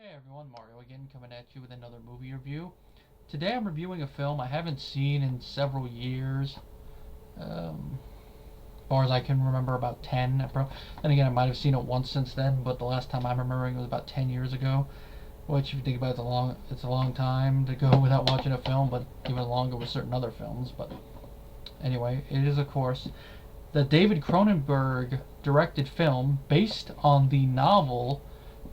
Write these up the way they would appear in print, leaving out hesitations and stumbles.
Hey everyone, Mario again, coming at you with another movie review. Today I'm reviewing a film I haven't seen in several years. As far as I can remember, about 10. Then again, I might have seen it once since then, but the last time I'm remembering was about 10 years ago. Which, if you think about it, it's a long time to go without watching a film, but even longer with certain other films. But anyway, it is, of course, the David Cronenberg directed film based on the novel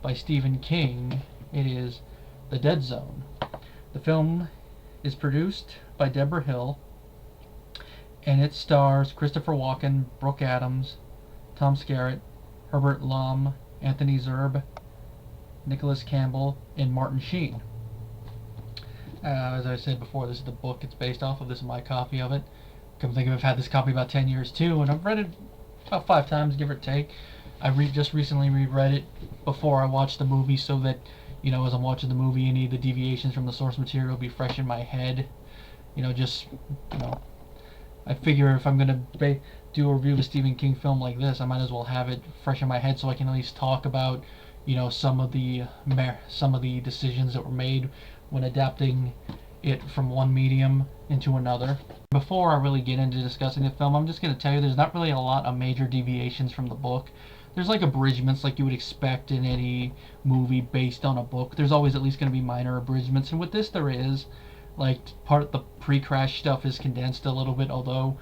by Stephen King. It is The Dead Zone. The film is produced by Deborah Hill, and it stars Christopher Walken, Brooke Adams, Tom Skerritt, Herbert Lom, Anthony Zerbe, Nicholas Campbell, and Martin Sheen. As I said before, this is the book it's based off of. This is my copy of it. Come think of it, I've had this copy about 10 years too, and I've read it about 5 times, give or take. I just recently reread it before I watched the movie so that, as I'm watching the movie, any of the deviations from the source material will be fresh in my head. Just, I figure if I'm going to do a review of a Stephen King film like this, I might as well have it fresh in my head so I can at least talk about, some of the decisions that were made when adapting it from one medium into another. Before I really get into discussing the film, I'm just going to tell you there's not really a lot of major deviations from the book. There's like abridgments like you would expect in any movie based on a book. There's always at least going to be minor abridgments, and with this there is. Like, part of the pre-crash stuff is condensed a little bit, although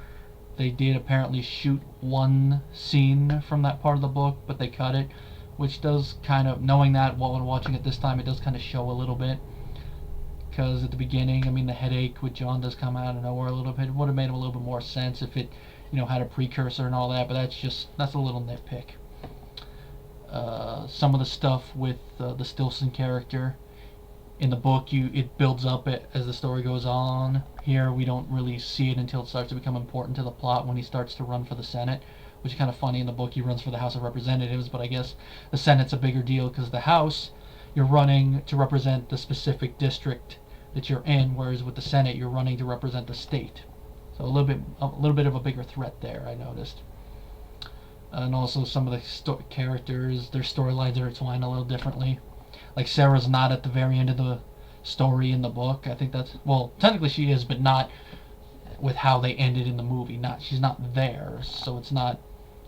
they did apparently shoot one scene from that part of the book, but they cut it, which does kind of, knowing that while I'm watching it this time, it does kind of show a little bit. Because at the beginning, the headache with John does come out of nowhere a little bit. It would have made a little bit more sense if it, had a precursor and all that, but that's a little nitpick. Some of the stuff with the Stilson character in the book, it builds up as the story goes on. Here, we don't really see it until it starts to become important to the plot when he starts to run for the Senate, which is kind of funny. In the book, he runs for the House of Representatives, but I guess the Senate's a bigger deal because the House, you're running to represent the specific district that you're in, whereas with the Senate, you're running to represent the state. So a little bit of a bigger threat there, I noticed. And also some of the characters, their storylines are intertwined a little differently. Like Sarah's not at the very end of the story in the book. I think that's, well, technically she is, but not with how they ended in the movie. She's not there, so it's not.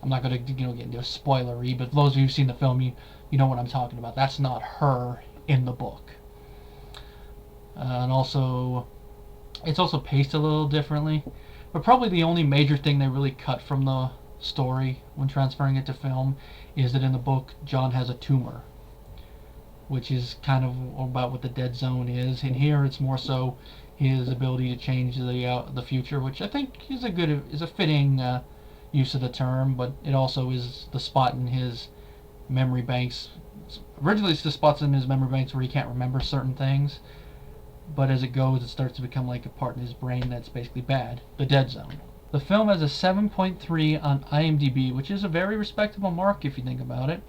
I'm not going to get into a spoilery, but those of you who've seen the film, you know what I'm talking about. That's not her in the book. And also, it's also paced a little differently. But probably the only major thing they really cut from the story when transferring it to film is that in the book, John has a tumor, which is kind of about what the Dead Zone is. And here, it's more so his ability to change the future, which I think is a fitting use of the term. But it also is the spot in his memory banks. Originally, it's the spots in his memory banks where he can't remember certain things, but as it goes, it starts to become like a part in his brain that's basically bad. The Dead Zone. The film has a 7.3 on IMDb, which is a very respectable mark if you think about it.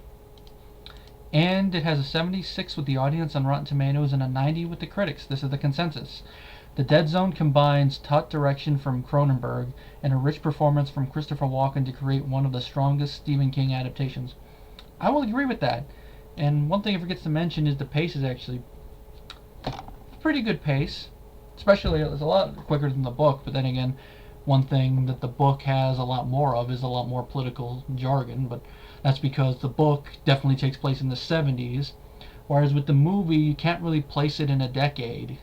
And it has a 76 with the audience on Rotten Tomatoes and a 90 with the critics. This is the consensus. The Dead Zone combines taut direction from Cronenberg and a rich performance from Christopher Walken to create one of the strongest Stephen King adaptations. I will agree with that. And one thing I forget to mention is the pace is actually pretty good pace. Especially, it's a lot quicker than the book, but then again, one thing that the book has a lot more of is a lot more political jargon, but that's because the book definitely takes place in the 70s, whereas with the movie, you can't really place it in a decade.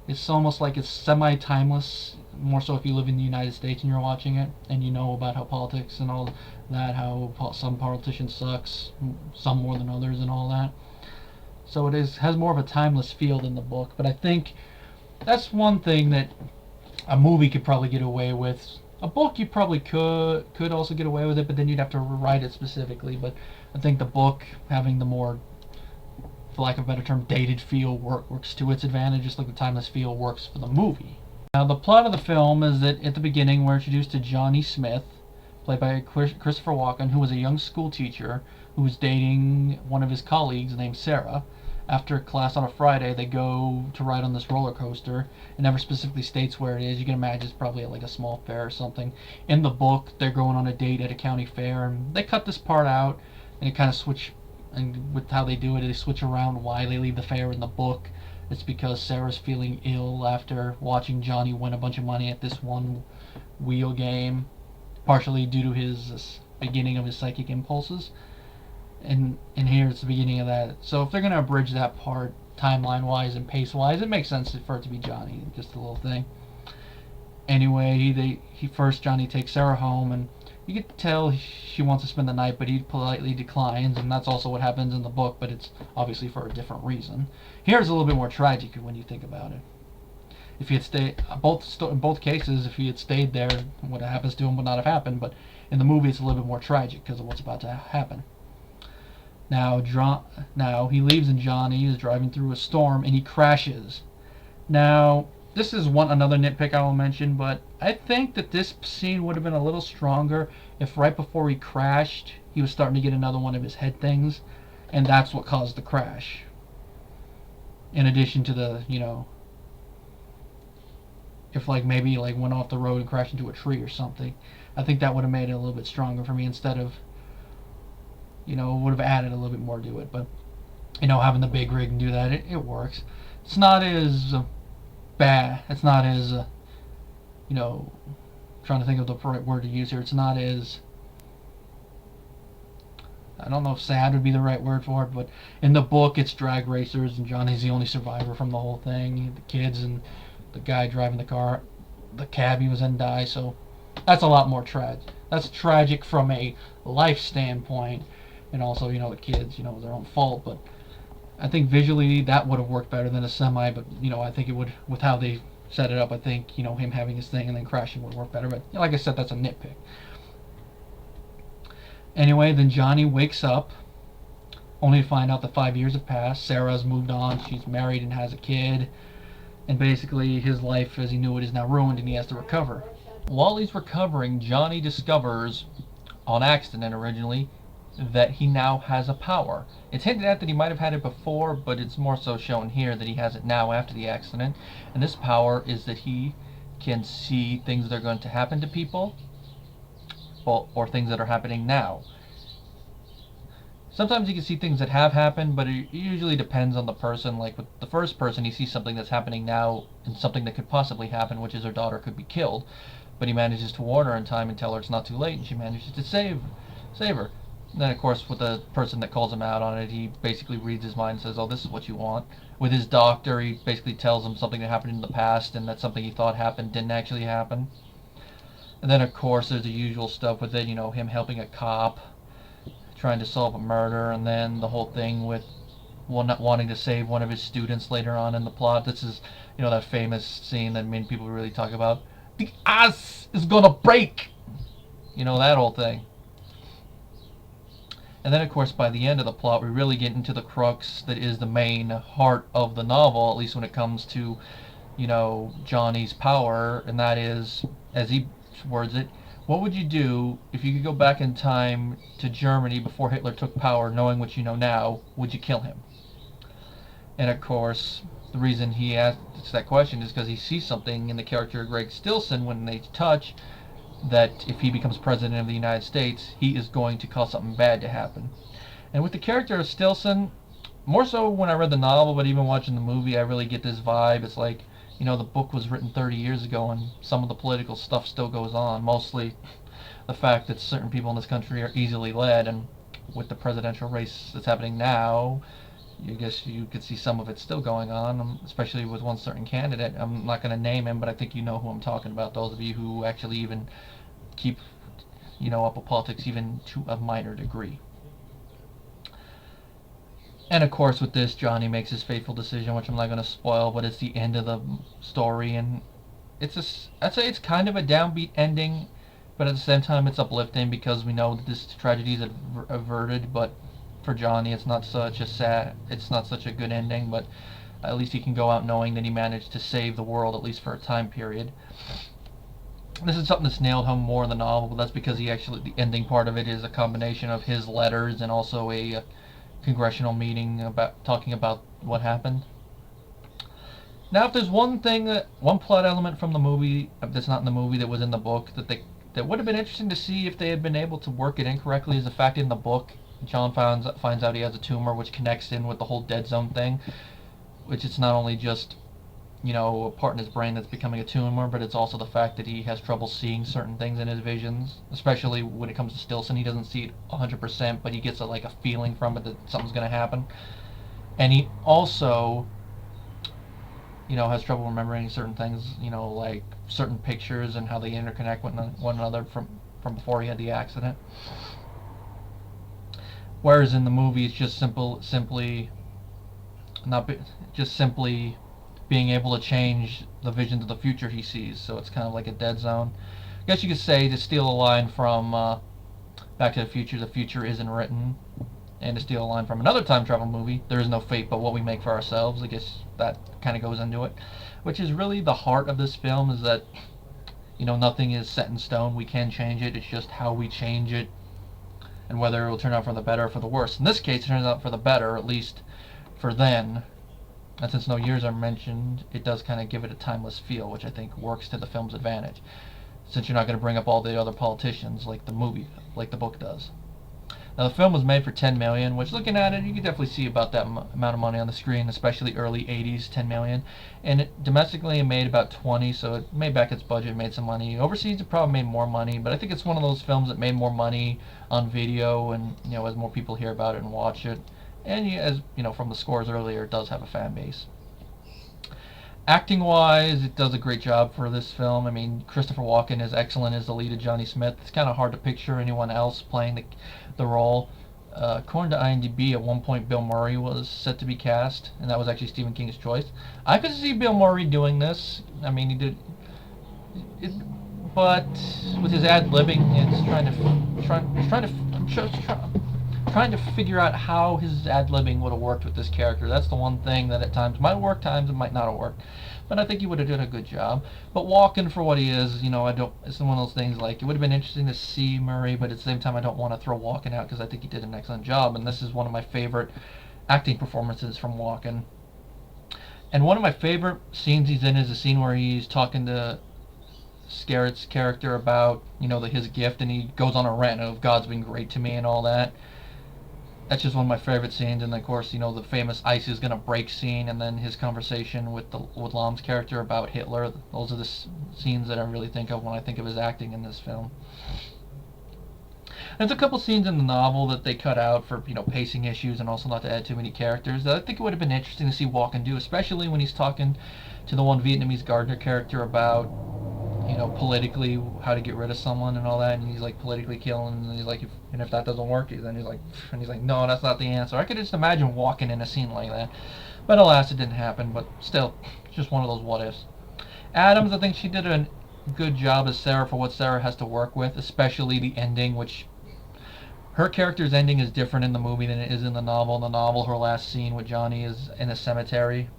It's almost like it's semi-timeless, more so if you live in the United States and you're watching it, and you know about how politics and all that, how some politicians sucks, some more than others and all that. So it has more of a timeless feel than the book, but I think that's one thing that a movie could probably get away with. A book you probably could also get away with it, but then you'd have to write it specifically. But I think the book, having the more, for lack of a better term, dated feel works to its advantage, just like the timeless feel works for the movie. Now, the plot of the film is that at the beginning we're introduced to Johnny Smith, played by Christopher Walken, who was a young school teacher who was dating one of his colleagues named Sarah. After class on a Friday, they go to ride on this roller coaster. It never specifically states where it is. You can imagine it's probably at like a small fair or something. In the book, they're going on a date at a county fair, and they cut this part out, and it kind of And with how they do it, they switch around why they leave the fair in the book. It's because Sarah's feeling ill after watching Johnny win a bunch of money at this one wheel game, partially due to his beginning of his psychic impulses. And here it's the beginning of that. So if they're gonna abridge that part timeline wise and pace wise, it makes sense for it to be Johnny. Just a little thing. Anyway, Johnny takes Sarah home, and you can tell she wants to spend the night, but he politely declines, and that's also what happens in the book, but it's obviously for a different reason. Here it's a little bit more tragic when you think about it. If he had stayed, in both cases, if he had stayed there, what happens to him would not have happened. But in the movie, it's a little bit more tragic because of what's about to happen. Now he leaves, and Johnny is driving through a storm, and he crashes. Now, this is another nitpick I will mention, but I think that this scene would have been a little stronger if right before he crashed, he was starting to get another one of his head things, and that's what caused the crash. In addition to the, if maybe went off the road and crashed into a tree or something, I think that would have made it a little bit stronger for me instead of, would have added a little bit more to it. But, having the big rig and do that, it works. It's not as bad. It's not as, trying to think of the right word to use here. It's not as, I don't know if sad would be the right word for it, but in the book it's drag racers and Johnny's the only survivor from the whole thing. The kids and the guy driving the car, the cabbie was then die, so that's a lot more tragic. That's tragic from a life standpoint, and also, the kids, their own fault, but I think visually that would have worked better than a semi, but, I think it would, with how they set it up, I think, him having his thing and then crashing would work better, but like I said, that's a nitpick. Anyway, then Johnny wakes up, only to find out that 5 years have passed. Sarah's moved on, she's married and has a kid, and basically his life as he knew it is now ruined and he has to recover. While he's recovering, Johnny discovers, on accident originally, that he now has a power. It's hinted at that he might have had it before, but it's more so shown here that he has it now after the accident. And this power is that he can see things that are going to happen to people, or things that are happening now. Sometimes you can see things that have happened, but it usually depends on the person. Like with the first person, he sees something that's happening now and something that could possibly happen, which is her daughter could be killed. But he manages to warn her in time and tell her it's not too late, and she manages to save her. And then, of course, with the person that calls him out on it, he basically reads his mind and says, oh, this is what you want. With his doctor, he basically tells him something that happened in the past and that something he thought happened didn't actually happen. And then, of course, there's the usual stuff with it, him helping a cop, trying to solve a murder, and then the whole thing with not wanting to save one of his students later on in the plot. This is, that famous scene that many people really talk about. The ice is gonna break! That whole thing. And then, of course, by the end of the plot, we really get into the crux that is the main heart of the novel, at least when it comes to, Johnny's power, and that is, as he words it, what would you do if you could go back in time to Germany before Hitler took power, knowing what you know now? Would you kill him? And of course, the reason he asks that question is because he sees something in the character of Greg Stilson when they touch, that if he becomes president of the United States, he is going to cause something bad to happen. And with the character of Stilson, more so when I read the novel, but even watching the movie, I really get this vibe. It's like, the book was written 30 years ago and some of the political stuff still goes on. Mostly the fact that certain people in this country are easily led, and with the presidential race that's happening now, I guess you could see some of it still going on, especially with one certain candidate. I'm not going to name him, but I think you know who I'm talking about, those of you who actually even keep, up with politics even to a minor degree. And of course, with this, Johnny makes his fateful decision, which I'm not going to spoil, but it's the end of the story, and I'd say it's kind of a downbeat ending, but at the same time, it's uplifting because we know that this tragedy is averted. But for Johnny, it's not such a good ending, but at least he can go out knowing that he managed to save the world, at least for a time period. This is something that's nailed home more in the novel, but that's because the ending part of it is a combination of his letters and also a congressional meeting talking about what happened. Now, if there's one plot element from the movie that's not in the movie that was in the book that would have been interesting to see if they had been able to work it in correctly, is the fact in the book John finds out he has a tumor, which connects in with the whole dead zone thing, which it's not only just a part in his brain that's becoming a tumor, but it's also the fact that he has trouble seeing certain things in his visions, especially when it comes to Stillson. He doesn't see it 100%, but he gets like a feeling from it that something's going to happen. And he also, has trouble remembering certain things, like certain pictures and how they interconnect with one another from before he had the accident. Whereas in the movie, it's just simply being able to change the visions of the future he sees. So it's kind of like a dead zone. I guess you could say, to steal a line from Back to the Future isn't written. And to steal a line from another time travel movie, there is no fate but what we make for ourselves. I guess that kind of goes into it. Which is really the heart of this film, is that, nothing is set in stone. We can change it. It's just how we change it and whether it will turn out for the better or for the worse. In this case, it turns out for the better, at least for then. And since no years are mentioned, it does kind of give it a timeless feel, which I think works to the film's advantage, since you're not going to bring up all the other politicians like the book does. Now, the film was made for $10 million, which, looking at it, you can definitely see about that amount of money on the screen, especially early 80s, $10 million. And domestically, it made about 20, so it made back its budget, made some money. Overseas, it probably made more money, but I think it's one of those films that made more money on video, and, as more people hear about it and watch it. And as from the scores earlier, it does have a fan base. Acting-wise, it does a great job for this film. I mean, Christopher Walken is excellent as the lead of Johnny Smith. It's kind of hard to picture anyone else playing the role. According to IMDb, at one point Bill Murray was set to be cast, and that was actually Stephen King's choice. I could see Bill Murray doing this. I mean, he did it, but with his ad-libbing, it's trying to figure out how his ad-libbing would have worked with this character. That's the one thing that at times might work, times it might not have worked. But I think he would have done a good job. But Walken, for what he is, it's one of those things, like, it would have been interesting to see Murray, but at the same time I don't want to throw Walken out because I think he did an excellent job, and this is one of my favorite acting performances from Walken. And one of my favorite scenes he's in is a scene where he's talking to Skerritt's character about, his gift, and he goes on a rant of God's been great to me and all that. That's just one of my favorite scenes, and of course, the famous ice is gonna break scene, and then his conversation with Lam's character about Hitler. Those are the scenes that I really think of when I think of his acting in this film. There's a couple scenes in the novel that they cut out for pacing issues, and also not to add too many characters, that I think it would have been interesting to see Walken do, especially when he's talking to the one Vietnamese gardener character about politically how to get rid of someone and all that, and he's like politically killing, and he's like, if that doesn't work, then he's like, no, that's not the answer. I could just imagine Walken in a scene like that, but alas, it didn't happen. But still, it's just one of those what ifs. Adams, I think she did a good job as Sarah for what Sarah has to work with, especially the ending, which her character's ending is different in the movie than it is in the novel. In the novel, her last scene with Johnny is in a cemetery.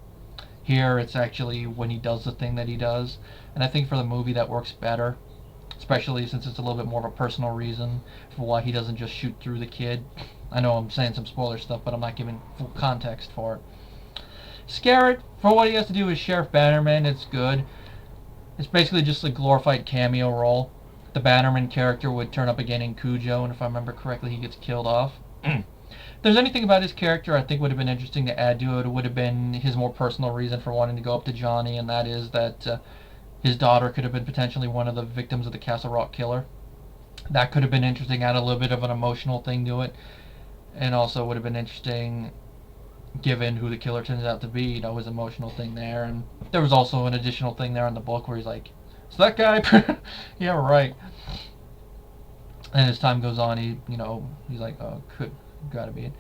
Here, it's actually when he does the thing that he does. And I think for the movie that works better, especially since it's a little bit more of a personal reason for why he doesn't just shoot through the kid. I know I'm saying some spoiler stuff, but I'm not giving full context for it. Skerritt, for what he has to do with Sheriff Bannerman, it's good. It's basically just a glorified cameo role. The Bannerman character would turn up again in Cujo, and if I remember correctly, he gets killed off. If there's anything about his character I think would have been interesting to add to it, it would have been his more personal reason for wanting to go up to Johnny, and that is that his daughter could have been potentially one of the victims of the Castle Rock killer. That could have been interesting, add a little bit of an emotional thing to it, and also would have been interesting given who the killer turns out to be, his emotional thing there. And there was also an additional thing there in the book where he's like, is that guy? Yeah, right. And as time goes on, he's like, oh, gotta be it.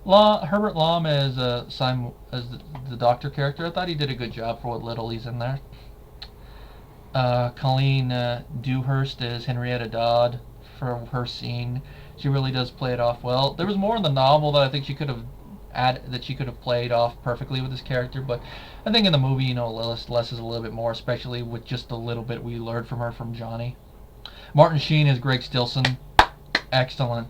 Herbert Lom as the doctor character, I thought he did a good job for what little he's in there. Colleen Dewhurst as Henrietta Dodd for her scene. She really does play it off well. There was more in the novel that I think she could have played off perfectly with this character, but I think in the movie, less is a little bit more, especially with just the little bit we learned from her from Johnny. Martin Sheen as Greg Stillson, excellent.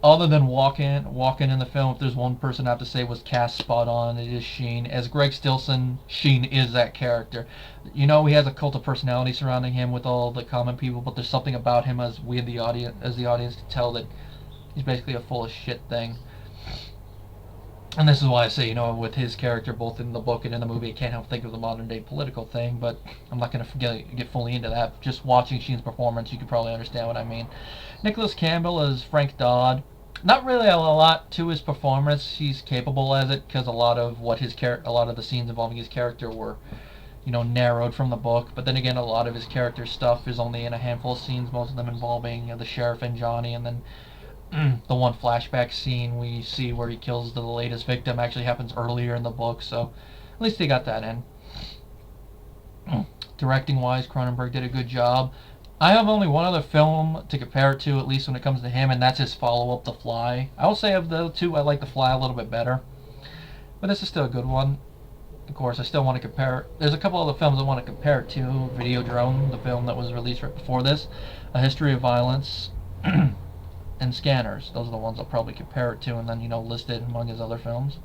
Other than Walken in the film, if there's one person I have to say was cast spot on, it is Sheen. As Greg Stillson, Sheen is that character. He has a cult of personality surrounding him with all the common people, but there's something about him as the audience can tell that He's basically a full of shit thing. And this is why I say, with his character both in the book and in the movie, I can't help think of the modern day political thing, but I'm not going to get fully into that. Just watching Sheen's performance, you could probably understand what I mean. Nicholas Campbell as Frank Dodd. Not really a lot to his performance. He's capable as it because a lot of the scenes involving his character were, narrowed from the book. But then again, a lot of his character stuff is only in a handful of scenes, most of them involving the sheriff and Johnny, and then the one flashback scene we see where he kills the latest victim actually happens earlier in the book, so at least they got that in. Directing wise, Cronenberg did a good job. I have only one other film to compare it to, at least when it comes to him, and that's his follow-up, The Fly. I will say of the two, I like The Fly a little bit better, but this is still a good one. Of course, I still want to compare. There's a couple other films I want to compare it to. Videodrome, the film that was released right before this, A History of Violence, and Scanners. Those are the ones I'll probably compare it to, and then list it among his other films.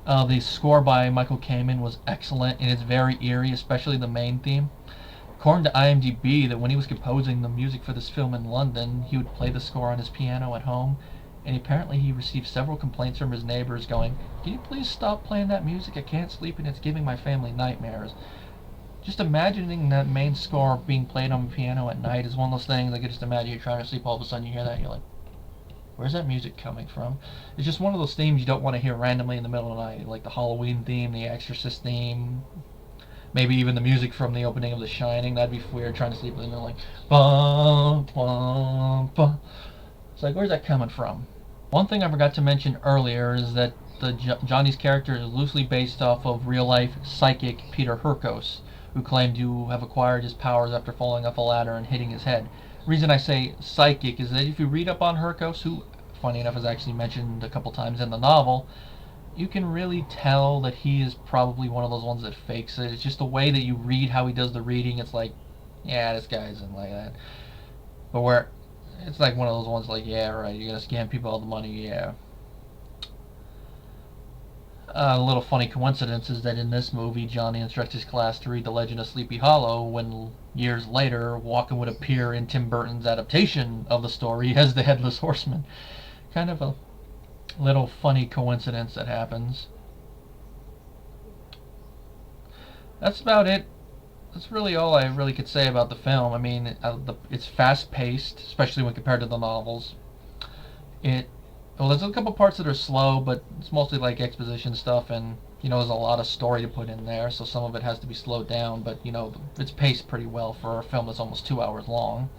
The score by Michael Kamen was excellent, and it's very eerie, especially the main theme. According to IMDb, that when he was composing the music for this film in London, he would play the score on his piano at home, and apparently he received several complaints from his neighbors going, "Can you please stop playing that music? I can't sleep and it's giving my family nightmares." Just imagining that main score being played on the piano at night is one of those things I can just imagine you're trying to sleep, all of a sudden you hear that and you're like, where's that music coming from? It's just one of those themes you don't want to hear randomly in the middle of the night, like the Halloween theme, the Exorcist theme, maybe even the music from the opening of The Shining. That'd be weird, trying to sleep and they're like, bum, bum, bum. It's like, where's that coming from? One thing I forgot to mention earlier is that Johnny's character is loosely based off of real-life psychic Peter Hurkos, who claimed to have acquired his powers after falling off a ladder and hitting his head. The reason I say psychic is that if you read up on Hurkos, who, funny enough, is actually mentioned a couple times in the novel, you can really tell that he is probably one of those ones that fakes it. It's just the way that you read how he does the reading. It's like, yeah, this guy isn't like that. But where it's like one of those ones like, yeah, right, you're going to scam people out of the money, yeah. A little funny coincidence is that in this movie, Johnny instructs his class to read The Legend of Sleepy Hollow when years later, Walken would appear in Tim Burton's adaptation of the story as the Headless Horseman. Kind of a little funny coincidence that happens. That's about it. That's really all I really could say about the film. I mean, it's fast-paced, especially when compared to the novels. Well, there's a couple parts that are slow, but it's mostly like exposition stuff, and there's a lot of story to put in there, so some of it has to be slowed down. But it's paced pretty well for a film that's almost 2 hours long.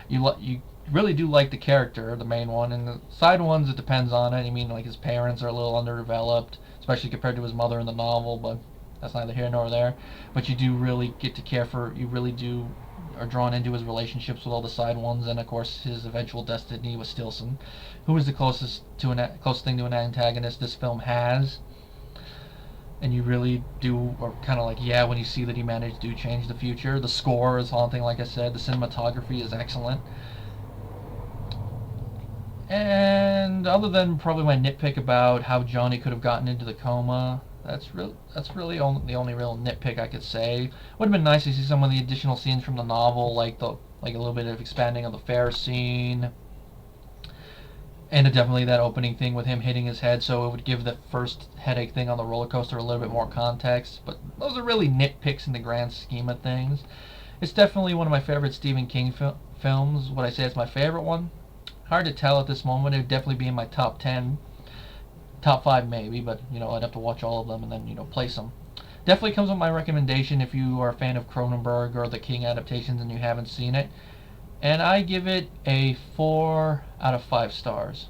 You really do like the character, the main one, and the side ones it depends on it. I mean, like his parents are a little underdeveloped, especially compared to his mother in the novel, but that's neither here nor there. But you do really get to care for. You really do are drawn into his relationships with all the side ones, and of course his eventual destiny with Stilson, who is the closest thing to an antagonist this film has. And you really do, or kind of like, yeah, when you see that he managed to change the future. The score is haunting, like I said. The cinematography is excellent. And other than probably my nitpick about how Johnny could have gotten into the coma, that's really the only real nitpick I could say. Would have been nice to see some of the additional scenes from the novel, like a little bit of expanding of the fair scene, and definitely that opening thing with him hitting his head, so it would give the first headache thing on the roller coaster a little bit more context. But those are really nitpicks in the grand scheme of things. It's definitely one of my favorite Stephen King films. Would I say it's my favorite one? Hard to tell at this moment. It would definitely be in my top 10. Top 5 maybe, but I'd have to watch all of them and then place them. Definitely comes with my recommendation if you are a fan of Cronenberg or the King adaptations and you haven't seen it. And I give it a 4 out of 5 stars.